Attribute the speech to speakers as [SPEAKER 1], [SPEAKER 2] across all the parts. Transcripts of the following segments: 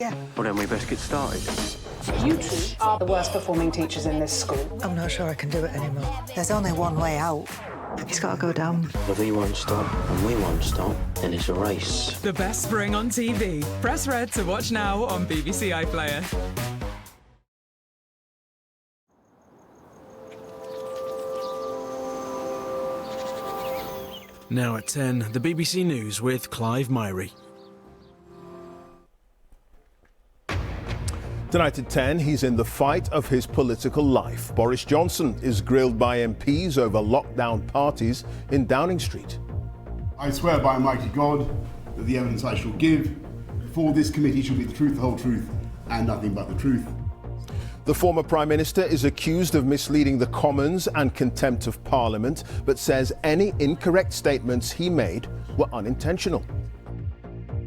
[SPEAKER 1] Yeah.
[SPEAKER 2] Well, then we best get started.
[SPEAKER 3] You two are the worst performing teachers in this school.
[SPEAKER 1] I'm not sure I can do it anymore. There's only one way out. It's got to go down.
[SPEAKER 2] If he won't stop and we won't stop, then it's a race.
[SPEAKER 4] The best spring on TV. Press red to watch now on BBC iPlayer.
[SPEAKER 5] Now at 10, the BBC News with Clive Myrie.
[SPEAKER 6] Tonight at 10, he's in the fight of his political life. Boris Johnson is grilled by MPs over lockdown parties in Downing Street.
[SPEAKER 7] I swear by Almighty God that the evidence I shall give before this committee shall be the truth, the whole truth, and nothing but the truth.
[SPEAKER 6] The former Prime Minister is accused of misleading the Commons and contempt of Parliament, but says any incorrect statements he made were unintentional.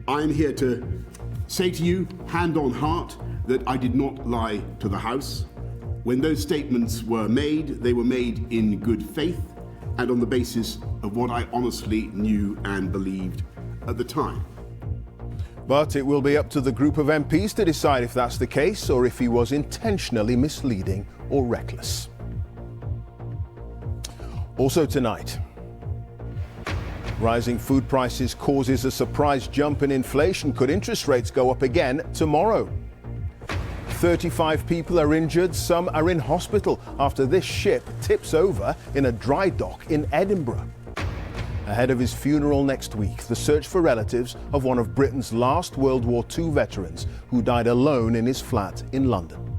[SPEAKER 7] I'm here to say to you, hand on heart, that I did not lie to the House. When those statements were made, they were made in good faith and on the basis of what I honestly knew and believed at the time.
[SPEAKER 6] But it will be up to the group of MPs to decide if that's the case or if he was intentionally misleading or reckless. Also tonight, rising food prices causes a surprise jump in inflation. Could interest rates go up again tomorrow? 35 people are injured, some are in hospital after this ship tips over in a dry dock in Edinburgh. Ahead of his funeral next week, the search for relatives of one of Britain's last World War II veterans who died alone in his flat in London.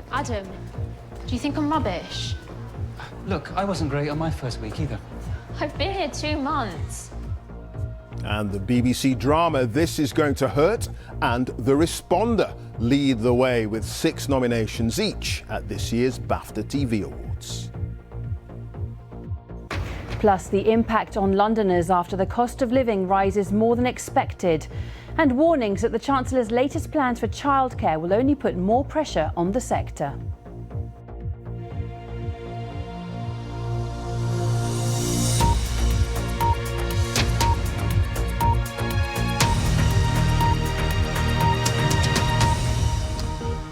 [SPEAKER 8] Adam, do you think I'm rubbish?
[SPEAKER 9] Look, I wasn't great on my first week either.
[SPEAKER 8] I've been here 2 months.
[SPEAKER 6] And the BBC drama This Is Going to Hurt and The Responder lead the way with 6 nominations each at this year's BAFTA TV Awards.
[SPEAKER 10] Plus, the impact on Londoners after the cost of living rises more than expected, and warnings that the Chancellor's latest plans for childcare will only put more pressure on the sector.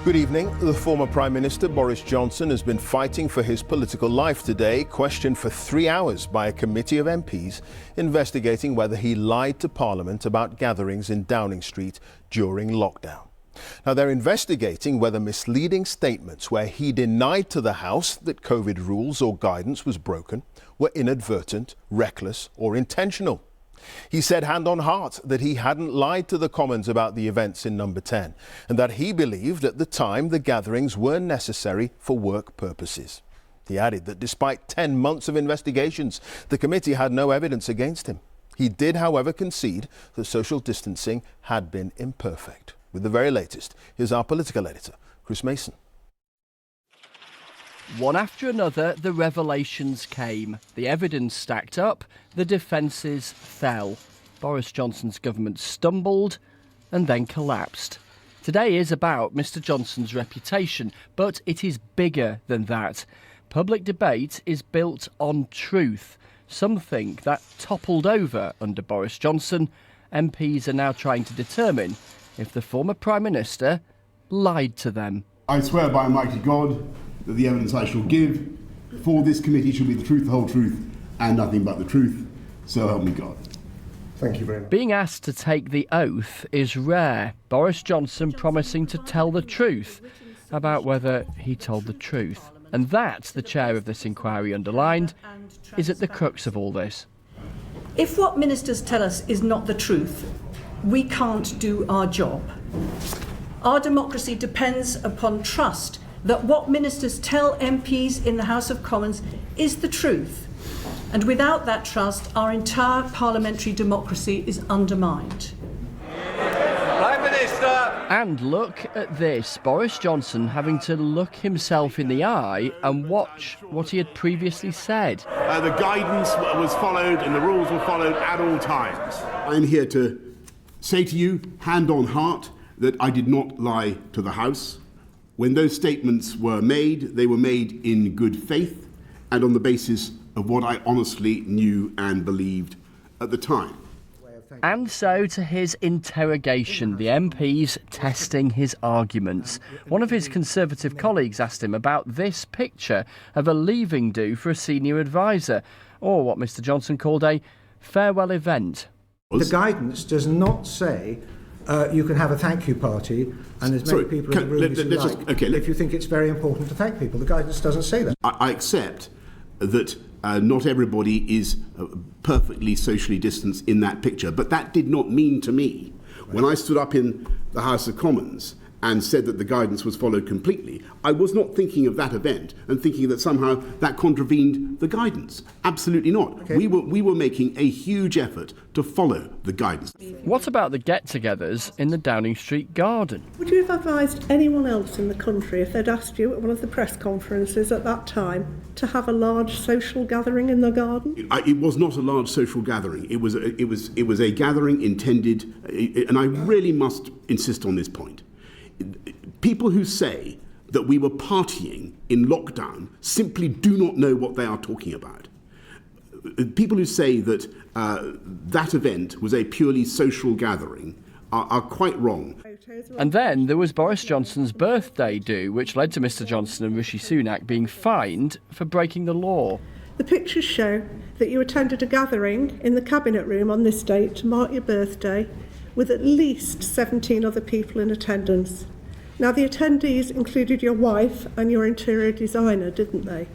[SPEAKER 6] Good evening. The former Prime Minister Boris Johnson has been fighting for his political life today, questioned for 3 hours by a committee of MPs investigating whether he lied to Parliament about gatherings in Downing Street during lockdown. Now, they're investigating whether misleading statements where he denied to the House that COVID rules or guidance was broken were inadvertent, reckless or intentional. He said hand on heart that he hadn't lied to the Commons about the events in Number 10 and that he believed at the time the gatherings were necessary for work purposes. He added that despite 10 months of investigations, the committee had no evidence against him. He did, however, concede that social distancing had been imperfect. With the very latest, here's our political editor, Chris Mason.
[SPEAKER 11] One after another, the revelations came. The evidence stacked up, the defences fell. Boris Johnson's government stumbled and then collapsed. Today is about Mr Johnson's reputation, but it is bigger than that. Public debate is built on truth, something that toppled over under Boris Johnson. MPs are now trying to determine if the former Prime Minister lied to them.
[SPEAKER 7] I swear by Almighty God that the evidence I shall give before this committee shall be the truth, the whole truth, and nothing but the truth. So help me God. Thank you very much.
[SPEAKER 11] Being asked to take the oath is rare. Boris Johnson promising to tell the truth about whether he told the truth. And that, the chair of this inquiry underlined, is at the crux of all this.
[SPEAKER 12] If what ministers tell us is not the truth, we can't do our job. Our democracy depends upon trust that what ministers tell MPs in the House of Commons is the truth. And without that trust, our entire parliamentary democracy is undermined.
[SPEAKER 13] Prime Minister!
[SPEAKER 11] And look at this, Boris Johnson having to look himself in the eye and watch what he had previously said.
[SPEAKER 7] The guidance was followed and the rules were followed at all times. I'm here to say to you, hand on heart, that I did not lie to the House. When those statements were made, they were made in good faith and on the basis of what I honestly knew and believed at the time.
[SPEAKER 11] And so to his interrogation, the MPs testing his arguments. One of his Conservative colleagues asked him about this picture of a leaving do for a senior advisor, or what Mr Johnson called a farewell event.
[SPEAKER 14] The guidance does not say you can have a thank you party and as many people in the room as you like if you think it's very important to thank people. The guidance doesn't say that.
[SPEAKER 7] I accept that not everybody is perfectly socially distanced in that picture, but that did not mean to me, when I stood up in the House of Commons and said that the guidance was followed completely, I was not thinking of that event and thinking that somehow that contravened the guidance. Absolutely not. Okay. We were making a huge effort to follow the guidance.
[SPEAKER 11] What about the get-togethers in the Downing Street garden?
[SPEAKER 15] Would you have advised anyone else in the country, if they'd asked you at one of the press conferences at that time, to have a large social gathering in the garden?
[SPEAKER 7] It was not a large social gathering. It was a gathering intended, and I really must insist on this point. People who say that we were partying in lockdown simply do not know what they are talking about. People who say that that event was a purely social gathering are quite wrong.
[SPEAKER 11] And then there was Boris Johnson's birthday do, which led to Mr Johnson and Rishi Sunak being fined for breaking the law.
[SPEAKER 15] The pictures show that you attended a gathering in the Cabinet Room on this date to mark your birthday, with at least 17 other people in attendance. Now, the attendees included your wife and your interior designer, didn't they?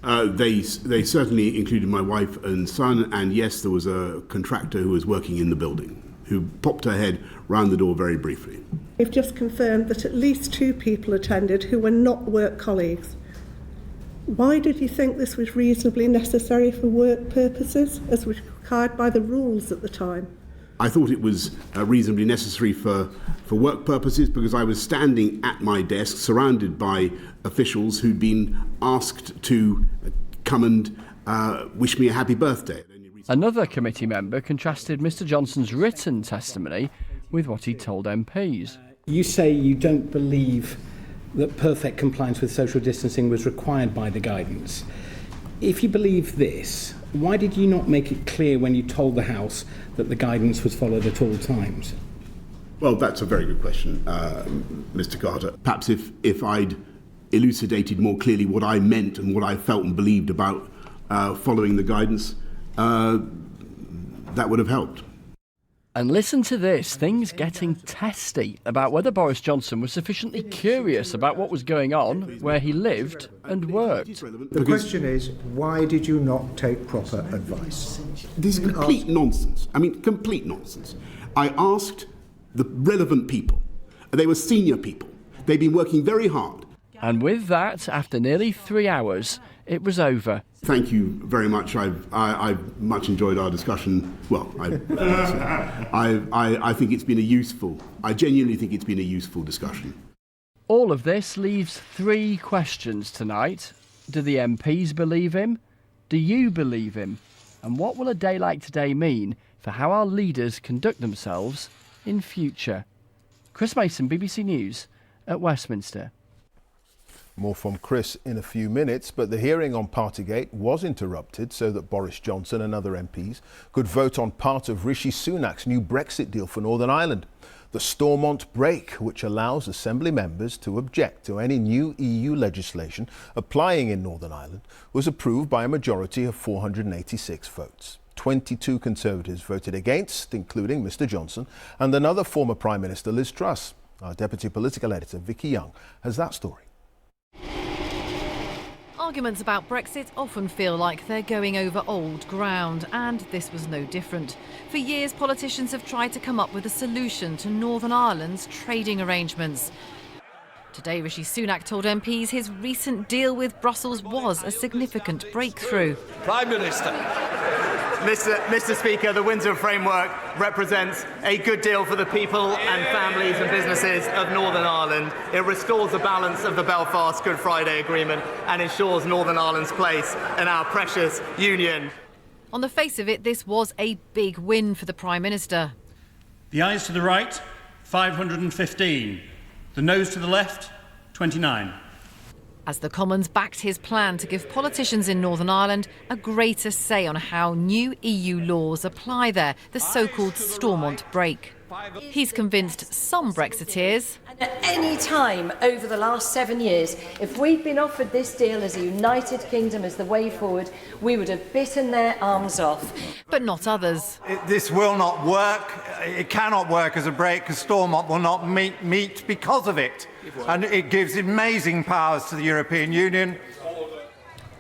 [SPEAKER 7] They certainly included my wife and son, and yes, there was a contractor who was working in the building who popped her head round the door very briefly.
[SPEAKER 15] You've just confirmed that at least 2 people attended who were not work colleagues. Why did you think this was reasonably necessary for work purposes, as was required by the rules at the time?
[SPEAKER 7] I thought it was reasonably necessary for work purposes because I was standing at my desk surrounded by officials who'd been asked to come and wish me a happy birthday.
[SPEAKER 11] Another committee member contrasted Mr Johnson's written testimony with what he told MPs.
[SPEAKER 16] You say you don't believe that perfect compliance with social distancing was required by the guidance. If you believe this, why did you not make it clear when you told the House that the guidance was followed at all times?
[SPEAKER 7] Well, that's a very good question, Mr Carter. Perhaps if I'd elucidated more clearly what I meant and what I felt and believed about following the guidance, that would have helped.
[SPEAKER 11] And listen to this, things getting testy about whether Boris Johnson was sufficiently curious about what was going on where he lived and worked.
[SPEAKER 14] The question is, why did you not take proper advice?
[SPEAKER 7] This is complete nonsense. I mean, complete nonsense. I asked the relevant people. They were senior people. They'd been working very hard.
[SPEAKER 11] And with that, after nearly 3 hours, it was over.
[SPEAKER 7] Thank you very much. I've much enjoyed our discussion. Well, I think it's been I genuinely think it's been a useful discussion.
[SPEAKER 11] All of this leaves 3 questions tonight. Do the MPs believe him? Do you believe him? And what will a day like today mean for how our leaders conduct themselves in future? Chris Mason, BBC News at Westminster.
[SPEAKER 6] More from Chris in a few minutes, but the hearing on Partygate was interrupted so that Boris Johnson and other MPs could vote on part of Rishi Sunak's new Brexit deal for Northern Ireland. The Stormont break, which allows Assembly members to object to any new EU legislation applying in Northern Ireland, was approved by a majority of 486 votes. 22 Conservatives voted against, including Mr Johnson and another former Prime Minister, Liz Truss. Our Deputy Political Editor, Vicky Young, has that story.
[SPEAKER 17] Arguments about Brexit often feel like they're going over old ground, and this was no different. For years, politicians have tried to come up with a solution to Northern Ireland's trading arrangements. Today, Rishi Sunak told MPs his recent deal with Brussels was a significant breakthrough.
[SPEAKER 13] Prime Minister.
[SPEAKER 18] Mr. Speaker, the Windsor Framework represents a good deal for the people and families and businesses of Northern Ireland. It restores the balance of the Belfast Good Friday Agreement and ensures Northern Ireland's place in our precious union.
[SPEAKER 17] On the face of it, this was a big win for the Prime Minister.
[SPEAKER 19] The ayes to the right, 515. The noes to the left, 29.
[SPEAKER 17] as the Commons backed his plan to give politicians in Northern Ireland a greater say on how new EU laws apply there, the so-called Stormont break. He's convinced some Brexiteers.
[SPEAKER 20] And at any time over the last 7 years, if we'd been offered this deal as a United Kingdom as the way forward, we would have bitten their arms off.
[SPEAKER 17] But not others.
[SPEAKER 13] This will not work. It cannot work as a break because Stormont will not meet because of it. And it gives amazing powers to the European Union.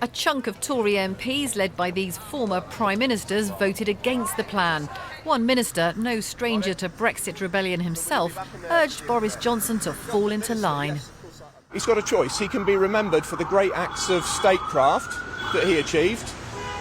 [SPEAKER 17] A chunk of Tory MPs, led by these former Prime Ministers, voted against the plan. One minister, no stranger to Brexit rebellion himself, urged Boris Johnson to fall into line.
[SPEAKER 21] He's got a choice. He can be remembered for the great acts of statecraft that he achieved,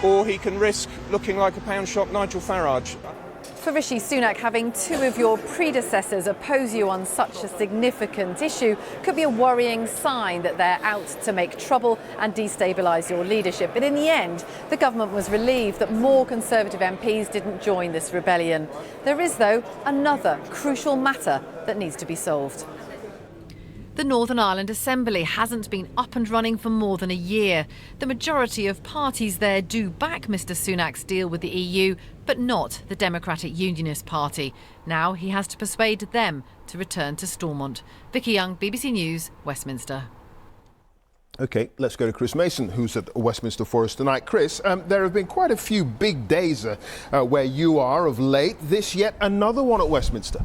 [SPEAKER 21] or he can risk looking like a pound-shop Nigel Farage.
[SPEAKER 17] For Rishi Sunak, having two of your predecessors oppose you on such a significant issue could be a worrying sign that they're out to make trouble and destabilise your leadership. But in the end, the government was relieved that more Conservative MPs didn't join this rebellion. There is, though, another crucial matter that needs to be solved. The Northern Ireland Assembly hasn't been up and running for more than a year. The majority of parties there do back Mr Sunak's deal with the EU, but not the Democratic Unionist Party. Now he has to persuade them to return to Stormont. Vicky Young, BBC News, Westminster.
[SPEAKER 6] OK, let's go to Chris Mason, who's at Westminster for us tonight. Chris, there have been quite a few big days where you are of late. This yet another one at Westminster.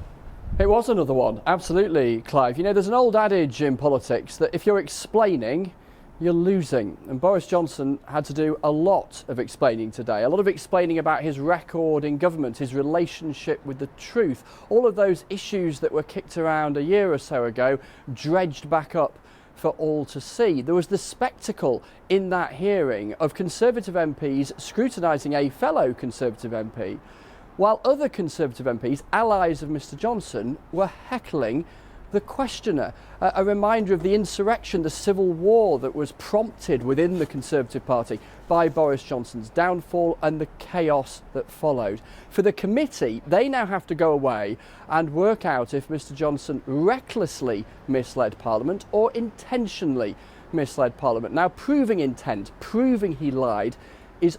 [SPEAKER 11] It was another one, absolutely, Clive. You know, there's an old adage in politics that if you're explaining, you're losing. And Boris Johnson had to do a lot of explaining today, a lot of explaining about his record in government, his relationship with the truth. All of those issues that were kicked around a year or so ago, dredged back up for all to see. There was the spectacle in that hearing of Conservative MPs scrutinising a fellow Conservative MP, while other Conservative MPs, allies of Mr Johnson, were heckling the questioner. A reminder of the insurrection, the civil war that was prompted within the Conservative Party by Boris Johnson's downfall and the chaos that followed. For the committee, they now have to go away and work out if Mr Johnson recklessly misled Parliament or intentionally misled Parliament. Now, proving intent, proving he lied, was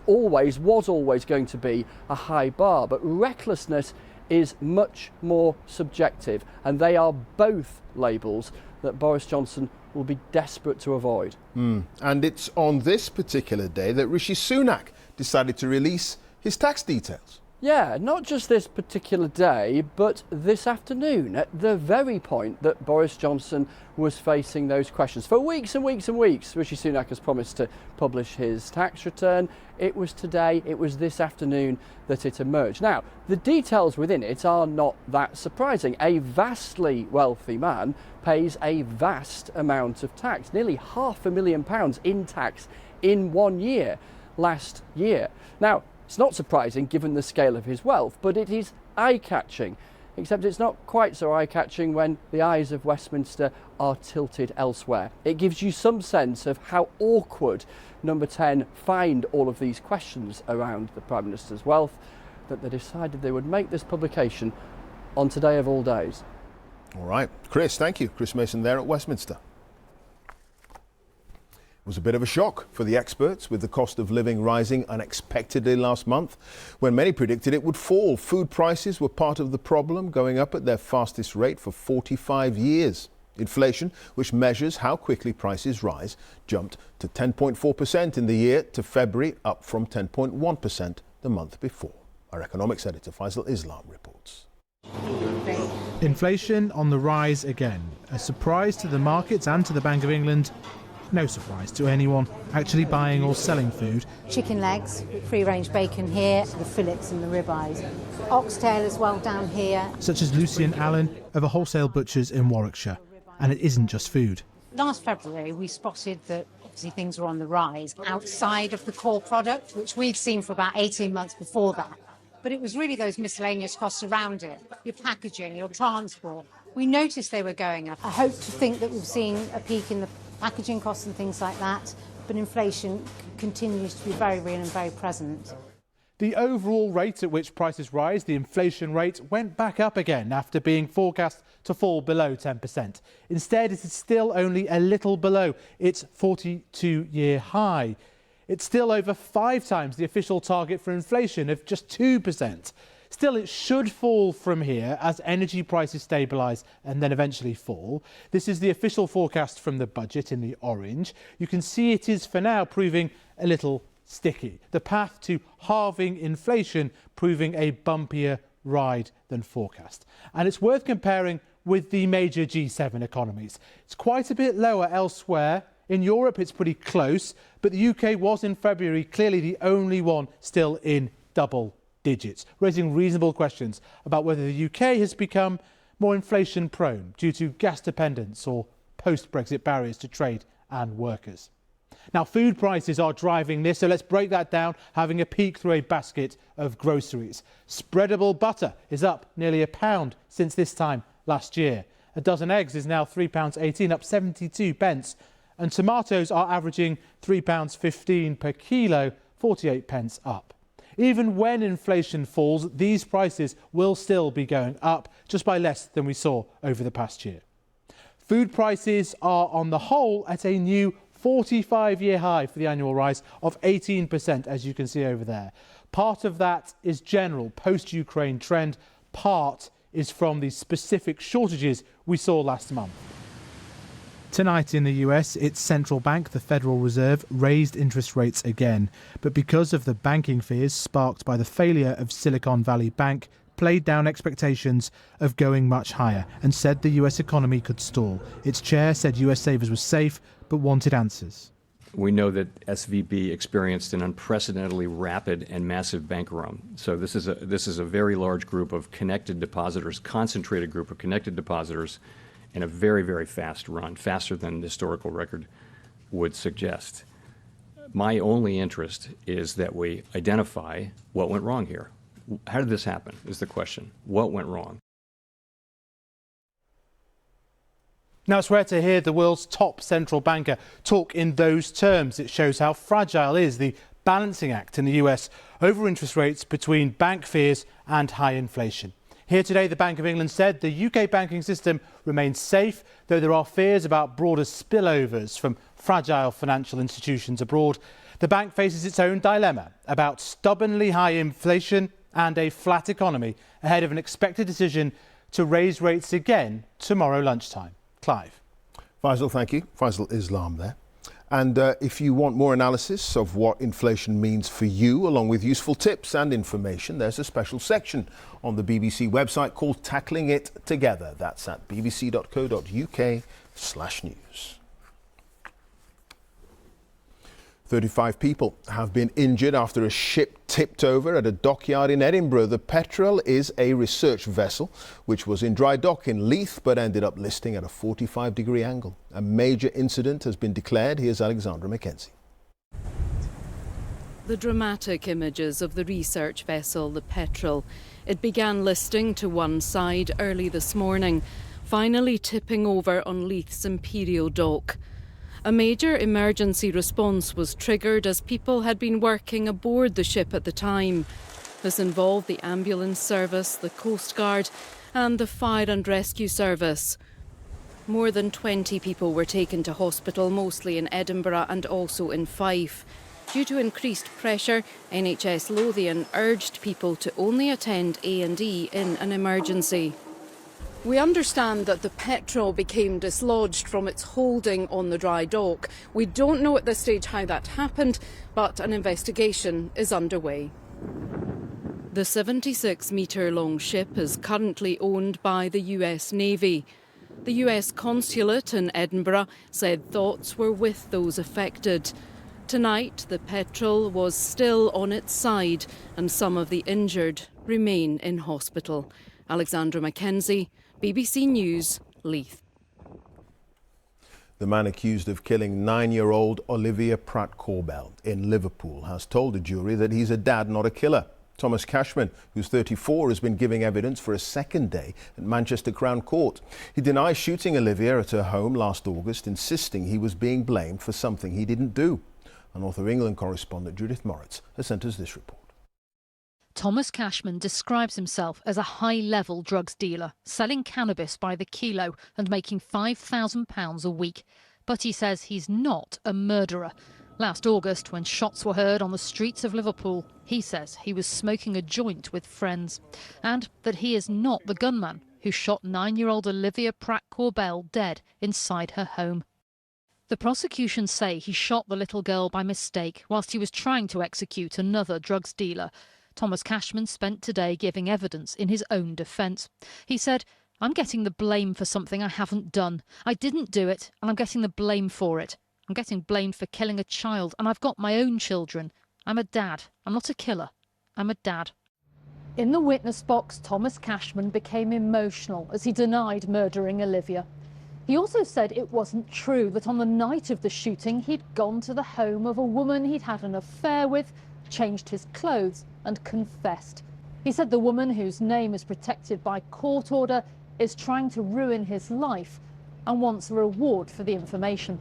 [SPEAKER 11] always going to be a high bar, but recklessness is much more subjective, and they are both labels that Boris Johnson will be desperate to avoid.
[SPEAKER 6] And it's on this particular day that Rishi Sunak decided to release his tax details.
[SPEAKER 11] Yeah, not just this particular day, but this afternoon, at the very point that Boris Johnson was facing those questions. For weeks and weeks and weeks, Rishi Sunak has promised to publish his tax return. It was today, it was this afternoon that it emerged. Now, the details within it are not that surprising. A vastly wealthy man pays a vast amount of tax, nearly £500,000 in tax in 1 year, last year. Now, it's not surprising given the scale of his wealth, but it is eye-catching. Except it's not quite so eye-catching when the eyes of Westminster are tilted elsewhere. It gives you some sense of how awkward Number 10 find all of these questions around the Prime Minister's wealth, that they decided they would make this publication on today of all days.
[SPEAKER 6] All right. Chris, thank you. Chris Mason there at Westminster. It was a bit of a shock for the experts, with the cost of living rising unexpectedly last month, when many predicted it would fall. Food prices were part of the problem, going up at their fastest rate for 45 years. Inflation, which measures how quickly prices rise, jumped to 10.4% in the year to February, up from 10.1% the month before. Our economics editor Faisal Islam reports.
[SPEAKER 22] Inflation on the rise again. A surprise to the markets and to the Bank of England. No surprise to anyone actually buying or selling food.
[SPEAKER 23] Chicken legs, free-range bacon here, the fillets and the ribeyes. Oxtail as well down here.
[SPEAKER 22] Such as Lucian Allen of a wholesale butcher's in Warwickshire. And it isn't just food.
[SPEAKER 23] Last February we spotted that obviously things were on the rise outside of the core product, which we'd seen for about 18 months before that. But it was really those miscellaneous costs around it, your packaging, your transport. We noticed they were going up. I hope to think that we've seen a peak in the packaging costs and things like that, but inflation continues to be very real and very present.
[SPEAKER 22] The overall rate at which prices rise, the inflation rate, went back up again after being forecast to fall below 10%. Instead, it is still only a little below its 42-year high. It's still over 5 times the official target for inflation of just 2%. Still, it should fall from here as energy prices stabilise and then eventually fall. This is the official forecast from the budget in the orange. You can see it is for now proving a little sticky. The path to halving inflation proving a bumpier ride than forecast. And it's worth comparing with the major G7 economies. It's quite a bit lower elsewhere. In Europe, it's pretty close, but the UK was in February clearly the only one still in double digits, raising reasonable questions about whether the UK has become more inflation prone due to gas dependence or post-Brexit barriers to trade and workers. Now, food prices are driving this, so let's break that down, having a peek through a basket of groceries. Spreadable butter is up nearly £1 since this time last year. A dozen eggs is now £3.18, up 72 pence. And tomatoes are averaging £3.15 per kilo, 48 pence up. Even when inflation falls, these prices will still be going up, just by less than we saw over the past year. Food prices are on the whole at a new 45-year high for the annual rise of 18%, as you can see over there. Part of that is general post-Ukraine trend. Part is from the specific shortages we saw last month. Tonight in the US, its central bank, the Federal Reserve, raised interest rates again. But because of the banking fears sparked by the failure of Silicon Valley Bank, played down expectations of going much higher and said the US economy could stall. Its chair said US savers were safe but wanted answers.
[SPEAKER 1] We know that SVB experienced an unprecedentedly rapid and massive bank run. So this is a very large group of connected depositors, concentrated group of connected depositors, in a very, very fast run, faster than the historical record would suggest. My only interest is that we identify what went wrong here. How did this happen is the question. What went wrong?
[SPEAKER 22] Now it's rare to hear the world's top central banker talk in those terms. It shows how fragile is the balancing act in the US over interest rates between bank fears and high inflation. Here today, the Bank of England said the UK banking system remains safe, though there are fears about broader spillovers from fragile financial institutions abroad. The bank faces its own dilemma about stubbornly high inflation and a flat economy ahead of an expected decision to raise rates again tomorrow lunchtime. Clive.
[SPEAKER 6] Faisal, thank you. Faisal Islam there. And if you want more analysis of what inflation means for you, along with useful tips and information, there's a special section on the BBC website called Tackling It Together. That's at bbc.co.uk/news. 35 people have been injured after a ship tipped over at a dockyard in Edinburgh. The Petrel is a research vessel which was in dry dock in Leith but ended up listing at a 45-degree angle. A major incident has been declared. Here's Alexandra Mackenzie.
[SPEAKER 2] The dramatic images of the research vessel, the Petrel. It began listing to one side early this morning, finally tipping over on Leith's Imperial Dock. A major emergency response was triggered as people had been working aboard the ship at the time. This involved the ambulance service, the Coast Guard and the fire and rescue service. More than 20 people were taken to hospital, mostly in Edinburgh and also in Fife. Due to increased pressure, NHS Lothian urged people to only attend A&E in an emergency. We understand that the Petrel became dislodged from its holding on the dry dock. We don't know at this stage how that happened, but an investigation is underway. The 76-metre-long ship is currently owned by the US Navy. The US consulate in Edinburgh said thoughts were with those affected. Tonight, the Petrel was still on its side and some of the injured remain in hospital. Alexandra Mackenzie, BBC News, Leith.
[SPEAKER 6] The man accused of killing 9-year-old Olivia Pratt-Corbell in Liverpool has told the jury that he's a dad, not a killer. Thomas Cashman, who's 34, has been giving evidence for a second day at Manchester Crown Court. He denies shooting Olivia at her home last August, insisting he was being blamed for something he didn't do. And North of England correspondent Judith Moritz has sent us this report.
[SPEAKER 3] Thomas Cashman describes himself as a high-level drugs dealer, selling cannabis by the kilo and making £5,000 a week. But he says he's not a murderer. Last August, when shots were heard on the streets of Liverpool, he says he was smoking a joint with friends, and that he is not the gunman who shot 9-year-old Olivia Pratt-Corbell dead inside her home. The prosecution say he shot the little girl by mistake whilst he was trying to execute another drugs dealer. Thomas Cashman spent today giving evidence in his own defence. He said, "I'm getting the blame for something I haven't done. I didn't do it, and I'm getting the blame for it. I'm getting blamed for killing a child, and I've got my own children. I'm a dad. I'm not a killer. I'm a dad." In the witness box, Thomas Cashman became emotional as he denied murdering Olivia. He also said it wasn't true that on the night of the shooting he'd gone to the home of a woman he'd had an affair with, changed his clothes and confessed. He said the woman, whose name is protected by court order, is trying to ruin his life and wants a reward for the information.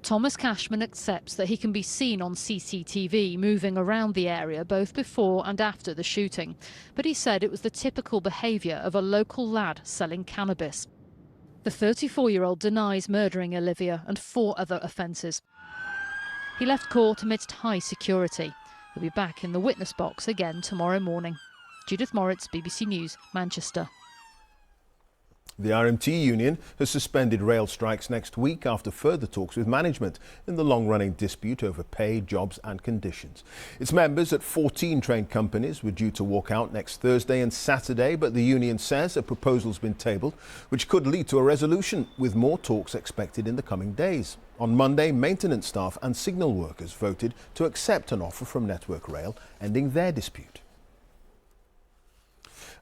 [SPEAKER 3] Thomas Cashman accepts that he can be seen on CCTV moving around the area both before and after the shooting, but he said it was the typical behaviour of a local lad selling cannabis. The 34-year-old denies murdering Olivia and 4 other offences. He left court amidst high security. He'll be back in the witness box again tomorrow morning. Judith Moritz, BBC News, Manchester.
[SPEAKER 6] The RMT union has suspended rail strikes next week after further talks with management in the long-running dispute over pay, jobs and conditions. Its members at 14 train companies were due to walk out next Thursday and Saturday, but the union says a proposal's been tabled which could lead to a resolution, with more talks expected in the coming days. On Monday, maintenance staff and signal workers voted to accept an offer from Network Rail, ending their dispute.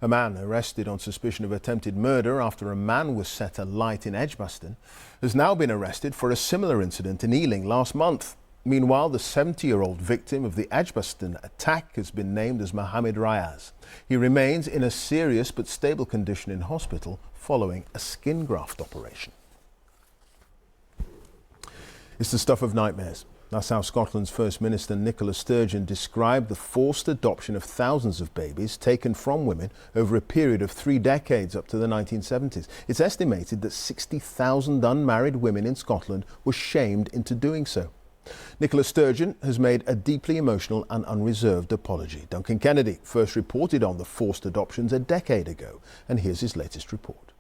[SPEAKER 6] A man arrested on suspicion of attempted murder after a man was set alight in Edgbaston has now been arrested for a similar incident in Ealing last month. Meanwhile, the 70-year-old victim of the Edgbaston attack has been named as Mohammed Rayaz. He remains in a serious but stable condition in hospital following a skin graft operation. It's the stuff of nightmares. That's how Scotland's First Minister Nicola Sturgeon described the forced adoption of thousands of babies taken from women over a period of 3 decades up to the 1970s. It's estimated that 60,000 unmarried women in Scotland were shamed into doing so. Nicola Sturgeon has made a deeply emotional and unreserved apology. Duncan Kennedy first reported on the forced adoptions a decade ago, and here's his latest report.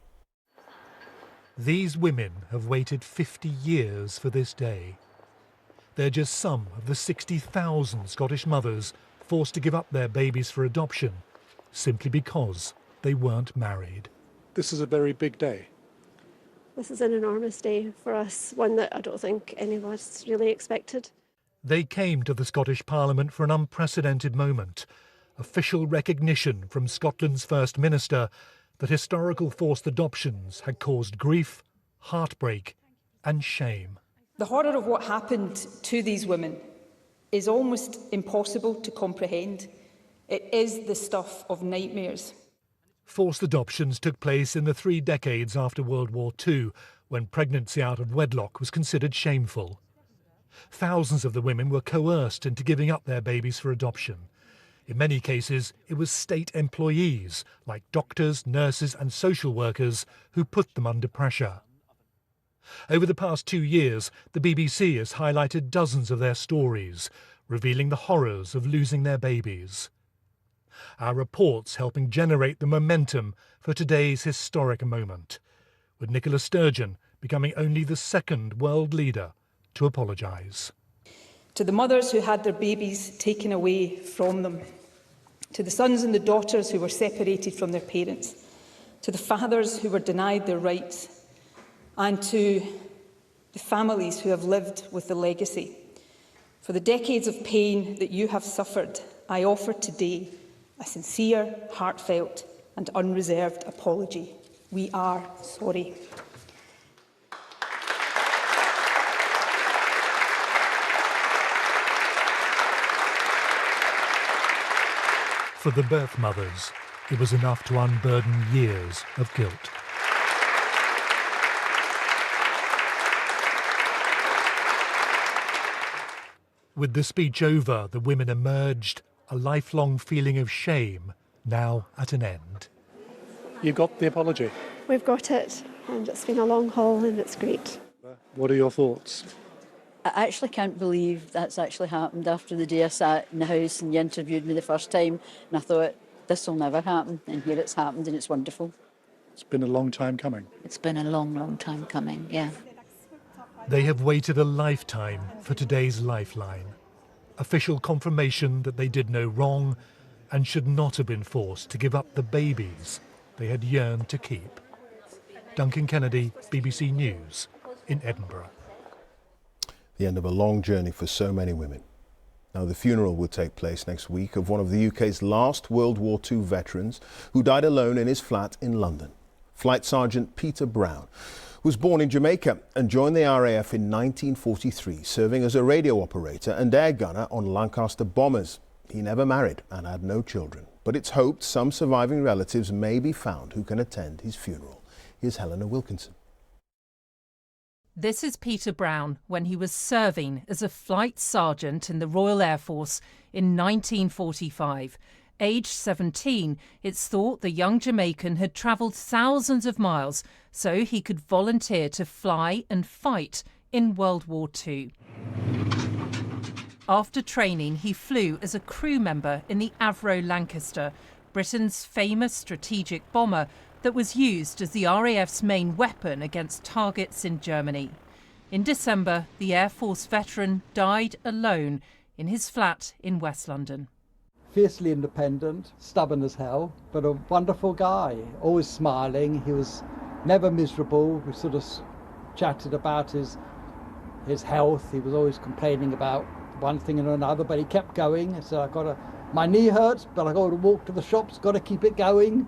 [SPEAKER 4] These women have waited 50 years for this day. They're just some of the 60,000 Scottish mothers forced to give up their babies for adoption simply because they weren't married.
[SPEAKER 5] This is a very big day.
[SPEAKER 24] This is an enormous day for us, one that I don't think any of us really expected.
[SPEAKER 4] They came to the Scottish Parliament for an unprecedented moment, official recognition from Scotland's First Minister that historical forced adoptions had caused grief, heartbreak and shame.
[SPEAKER 25] The horror of what happened to these women is almost impossible to comprehend. It is the stuff of nightmares.
[SPEAKER 4] Forced adoptions took place in the 3 decades after World War II, when pregnancy out of wedlock was considered shameful. Thousands of the women were coerced into giving up their babies for adoption. In many cases, it was state employees, like doctors, nurses and social workers, who put them under pressure. Over the past 2 years, the BBC has highlighted dozens of their stories, revealing the horrors of losing their babies. Our reports helping generate the momentum for today's historic moment, with Nicola Sturgeon becoming only the second world leader to apologise.
[SPEAKER 25] To the mothers who had their babies taken away from them, to the sons and the daughters who were separated from their parents, to the fathers who were denied their rights, and to the families who have lived with the legacy. For the decades of pain that you have suffered, I offer today a sincere, heartfelt and unreserved apology. We are sorry.
[SPEAKER 4] For the birth mothers, it was enough to unburden years of guilt. With the speech over, the women emerged, a lifelong feeling of shame now at an end.
[SPEAKER 5] You've got the apology.
[SPEAKER 24] We've got it, and it's been a long haul, and it's great.
[SPEAKER 5] What are your thoughts?
[SPEAKER 8] I actually can't believe that's actually happened. After the day I sat in the house and you interviewed me the first time, and I thought, this will never happen, and here it's happened, and it's wonderful.
[SPEAKER 5] It's been a long time coming.
[SPEAKER 8] It's been a long, long time coming, yeah.
[SPEAKER 4] They have waited a lifetime for today's lifeline. Official confirmation that they did no wrong and should not have been forced to give up the babies they had yearned to keep. Duncan Kennedy, BBC News in Edinburgh.
[SPEAKER 6] The end of a long journey for so many women. Now, the funeral will take place next week of one of the UK's last World War II veterans who died alone in his flat in London. Flight Sergeant Peter Brown was born in Jamaica and joined the RAF in 1943, serving as a radio operator and air gunner on Lancaster bombers. He never married and had no children, but it's hoped some surviving relatives may be found who can attend his funeral. Here's Helena Wilkinson.
[SPEAKER 9] This is Peter Brown when he was serving as a flight sergeant in the Royal Air Force in 1945. Aged 17, it's thought the young Jamaican had travelled thousands of miles so he could volunteer to fly and fight in World War II. After training, he flew as a crew member in the Avro Lancaster, Britain's famous strategic bomber that was used as the RAF's main weapon against targets in Germany. In December, the Air Force veteran died alone in his flat in West London.
[SPEAKER 10] Fiercely independent, stubborn as hell, but a wonderful guy, always smiling. He was never miserable. We sort of chatted about his health. He was always complaining about one thing and another, but he kept going. He said, my knee hurts, but I got to walk to the shops, got to keep it going.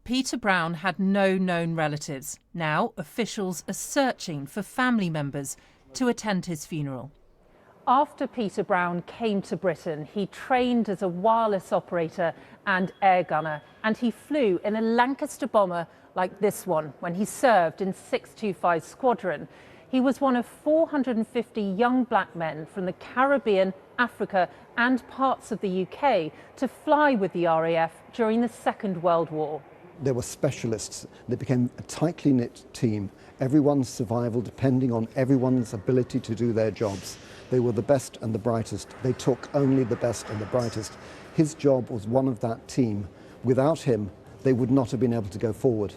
[SPEAKER 9] Peter Brown had no known relatives. Now officials are searching for family members to attend his funeral. After Peter Brown came to Britain, he trained as a wireless operator and air gunner, and he flew in a Lancaster bomber like this one when he served in 625 Squadron. He was one of 450 young black men from the Caribbean, Africa and parts of the UK to fly with the RAF during the Second World War.
[SPEAKER 12] There were specialists. They became a tightly knit team. Everyone's survival depending on everyone's ability to do their jobs. They were the best and the brightest. They took only the best and the brightest. His job was one of that team. Without him, they would not have been able to go forward.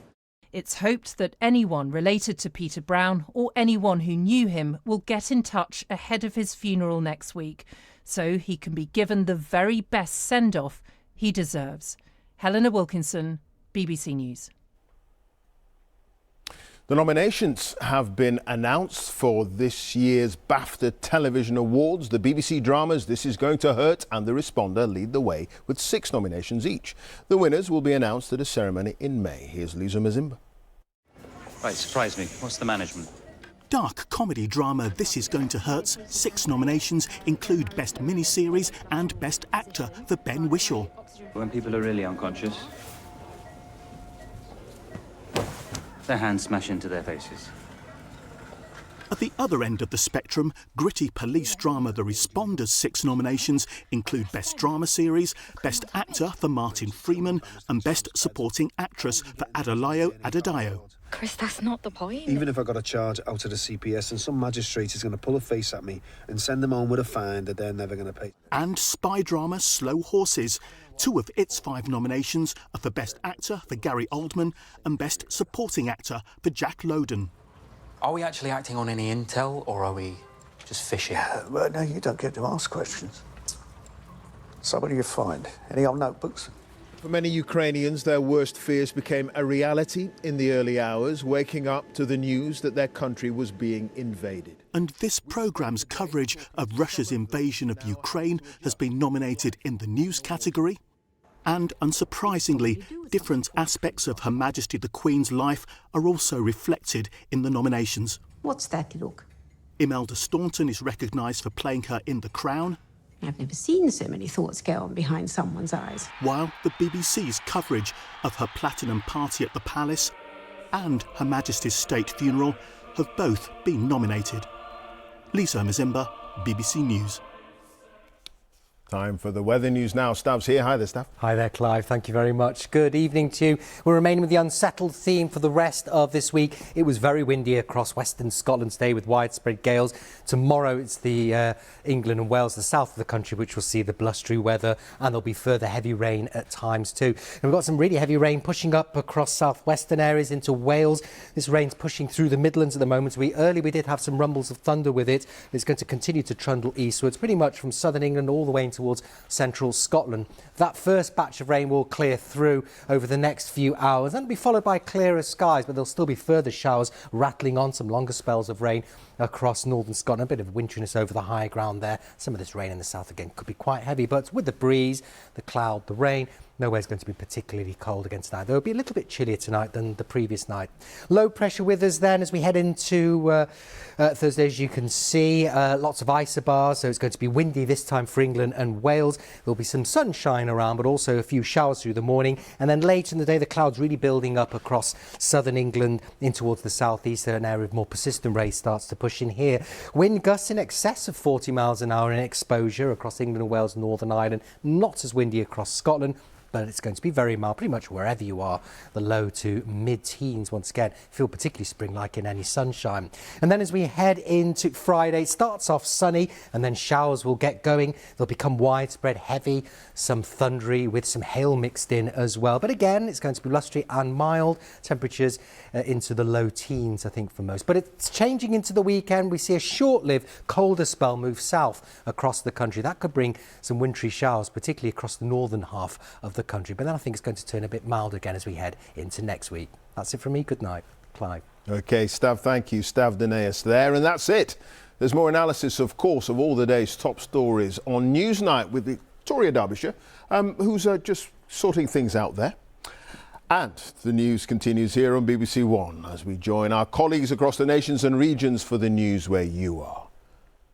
[SPEAKER 9] It's hoped that anyone related to Peter Brown or anyone who knew him will get in touch ahead of his funeral next week, so he can be given the very best send-off he deserves. Helena Wilkinson, BBC News.
[SPEAKER 6] The nominations have been announced for this year's BAFTA Television Awards. The BBC dramas This Is Going to Hurt and The Responder lead the way with 6 nominations each. The winners will be announced at a ceremony in May. Here's Lisa Mazimba.
[SPEAKER 15] Right, surprise me. What's the management?
[SPEAKER 26] Dark comedy drama This Is Going to Hurt's 6 nominations include Best Miniseries and Best Actor for Ben Whishaw.
[SPEAKER 15] When people are really unconscious, their hands smash into their faces.
[SPEAKER 26] At the other end of the spectrum, gritty police drama The Responder's 6 nominations include Best Drama Series, Best Actor for Martin Freeman and Best Supporting Actress for Adelayo Adedayo.
[SPEAKER 27] Chris, that's not the point.
[SPEAKER 28] Even if I got a charge out of the CPS and some magistrate is going to pull a face at me and send them home with a fine that they're never going to pay.
[SPEAKER 26] And spy drama Slow Horses. 2 of its 5 nominations are for Best Actor for Gary Oldman and Best Supporting Actor for Jack Lowden.
[SPEAKER 29] Are we actually acting on any intel, or are we just fishing?
[SPEAKER 30] Well, no, you don't get to ask questions. So what do you find? Any old notebooks?
[SPEAKER 6] For many Ukrainians, their worst fears became a reality in the early hours, waking up to the news that their country was being invaded.
[SPEAKER 26] And this programme's coverage of Russia's invasion of Ukraine has been nominated in the news category. And unsurprisingly, different aspects of Her Majesty the Queen's life are also reflected in the nominations.
[SPEAKER 31] What's that look?
[SPEAKER 26] Imelda Staunton is recognised for playing her in The Crown.
[SPEAKER 31] I've never seen so many thoughts go on behind someone's eyes.
[SPEAKER 26] While the BBC's coverage of her platinum party at the Palace and Her Majesty's state funeral have both been nominated. Lisa Mazimba, BBC News.
[SPEAKER 6] Time for the weather news now. Stav's here. Hi there, Stav.
[SPEAKER 7] Hi there, Clive. Thank you very much. Good evening to you. We're remaining with the unsettled theme for the rest of this week. It was very windy across western Scotland today with widespread gales. Tomorrow it's the England and Wales, the south of the country, which will see the blustery weather, and there'll be further heavy rain at times too. And we've got some really heavy rain pushing up across southwestern areas into Wales. This rain's pushing through the Midlands at the moment. We did have some rumbles of thunder with it. It's going to continue to trundle eastwards, pretty much from southern England all the way into towards central Scotland. That first batch of rain will clear through over the next few hours. That'll be followed by clearer skies, but there'll still be further showers rattling on, some longer spells of rain across northern Scotland. A bit of winteriness over the high ground there. Some of this rain in the south again could be quite heavy, but with the breeze, the cloud, the rain, nowhere's going to be particularly cold against that. There'll be a little bit chillier tonight than the previous night. Low pressure with us then as we head into Thursday, as you can see. Lots of isobars, so it's going to be windy this time for England and Wales. There'll be some sunshine around, but also a few showers through the morning. And then later in the day, the clouds really building up across southern England in towards the southeast. An area of more persistent rain starts to push in here. Wind gusts in excess of 40 miles an hour in exposure across England and Wales, Northern Ireland. Not as windy across Scotland, but it's going to be very mild pretty much wherever you are. The low to mid-teens once again. Feel particularly spring-like in any sunshine. And then as we head into Friday, it starts off sunny and then showers will get going. They'll become widespread, heavy, some thundery with some hail mixed in as well. But again, it's going to be blustery and mild. Temperatures into the low teens, I think, for most. But it's changing into the weekend. We see a short-lived, colder spell move south across the country. That could bring some wintry showers, particularly across the northern half of the country. But then I think it's going to turn a bit milder again as we head into next week. That's it from me. Good night. Clive.
[SPEAKER 6] OK, Stav, thank you. Stav Danaeus there. And that's it. There's more analysis, of course, of all the day's top stories on Newsnight with Victoria Derbyshire, who's just sorting things out there. And the news continues here on BBC One as we join our colleagues across the nations and regions for the news where you are.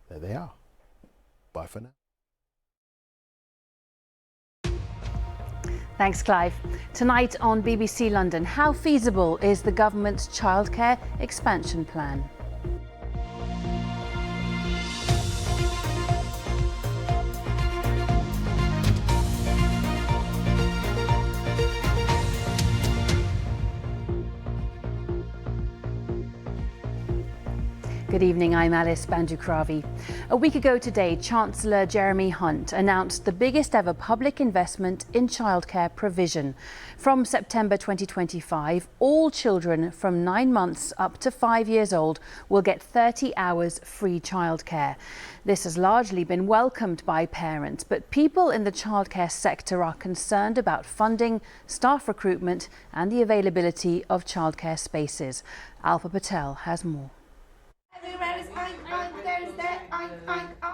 [SPEAKER 6] There they are. Bye for now.
[SPEAKER 11] Thanks, Clive. Tonight on BBC London, how feasible is the government's childcare expansion plan? Good evening, I'm Alice Bandukravi. A week ago today, Chancellor Jeremy Hunt announced the biggest ever public investment in childcare provision. From September 2025, all children from 9 months up to 5 years old will get 30 hours free childcare. This has largely been welcomed by parents, but people in the childcare sector are concerned about funding, staff recruitment and the availability of childcare spaces. Alpa Patel has more.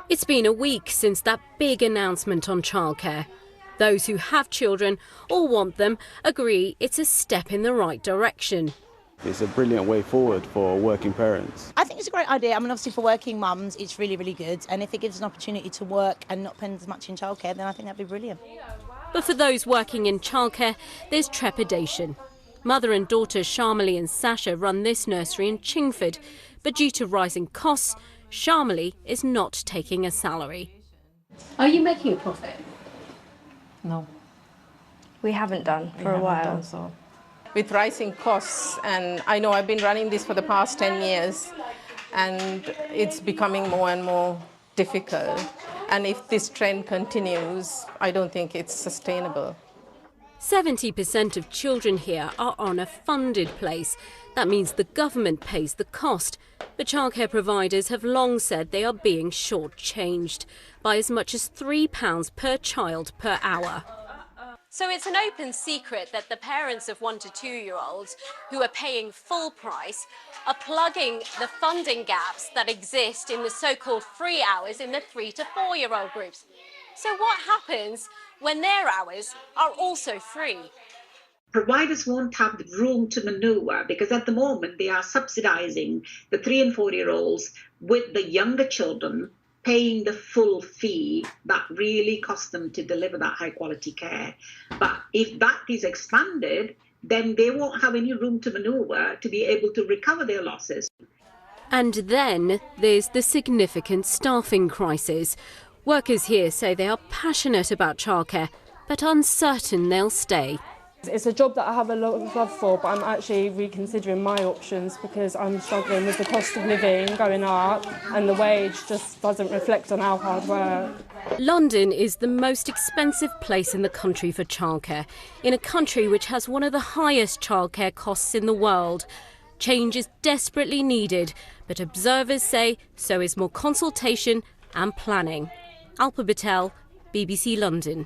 [SPEAKER 2] It's been a week since that big announcement on childcare. Those who have children or want them agree it's a step in the right direction.
[SPEAKER 13] It's a brilliant way forward for working parents.
[SPEAKER 14] I think it's a great idea. I mean, obviously for working mums, it's really, really good. And if it gives an opportunity to work and not spend as much in childcare, then I think that'd be brilliant.
[SPEAKER 2] But for those working in childcare, there's trepidation. Mother and daughters Shamali and Sasha run this nursery in Chingford. But due to rising costs, Shamali is not taking a salary.
[SPEAKER 16] Are you making a profit?
[SPEAKER 17] No. We haven't done for a while.
[SPEAKER 18] With rising costs, and I know I've been running this for the past 10 years, and it's becoming more and more difficult. And if this trend continues, I don't think it's sustainable.
[SPEAKER 2] 70% of children here are on a funded place. That means the government pays the cost. But childcare providers have long said they are being shortchanged by as much as £3 per child per hour. So it's an open secret that the parents of 1 to 2 year olds who are paying full price are plugging the funding gaps that exist in the so-called free hours in the 3 to 4 year old groups. So what happens when their hours are also free?
[SPEAKER 19] Providers won't have the room to maneuver because at the moment they are subsidising the 3 and 4 year olds with the younger children paying the full fee that really costs them to deliver that high quality care. But if that is expanded, then they won't have any room to maneuver to be able to recover their losses.
[SPEAKER 2] And then there's the significant staffing crisis.
[SPEAKER 1] Workers here say they are passionate about childcare, but uncertain they'll stay.
[SPEAKER 3] It's a job that I have a lot of love for, but I'm actually reconsidering my options because I'm struggling with the cost of living going up and the wage just doesn't reflect on our hard work.
[SPEAKER 1] London is the most expensive place in the country for childcare, in a country which has one of the highest childcare costs in the world. Change is desperately needed, but observers say so is more consultation and planning. Alpa Patel, BBC London.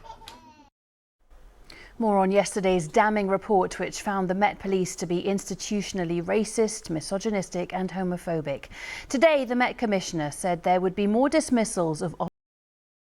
[SPEAKER 11] More on yesterday's damning report, which found the Met Police to be institutionally racist, misogynistic and homophobic. Today, the Met Commissioner said there would be more dismissals of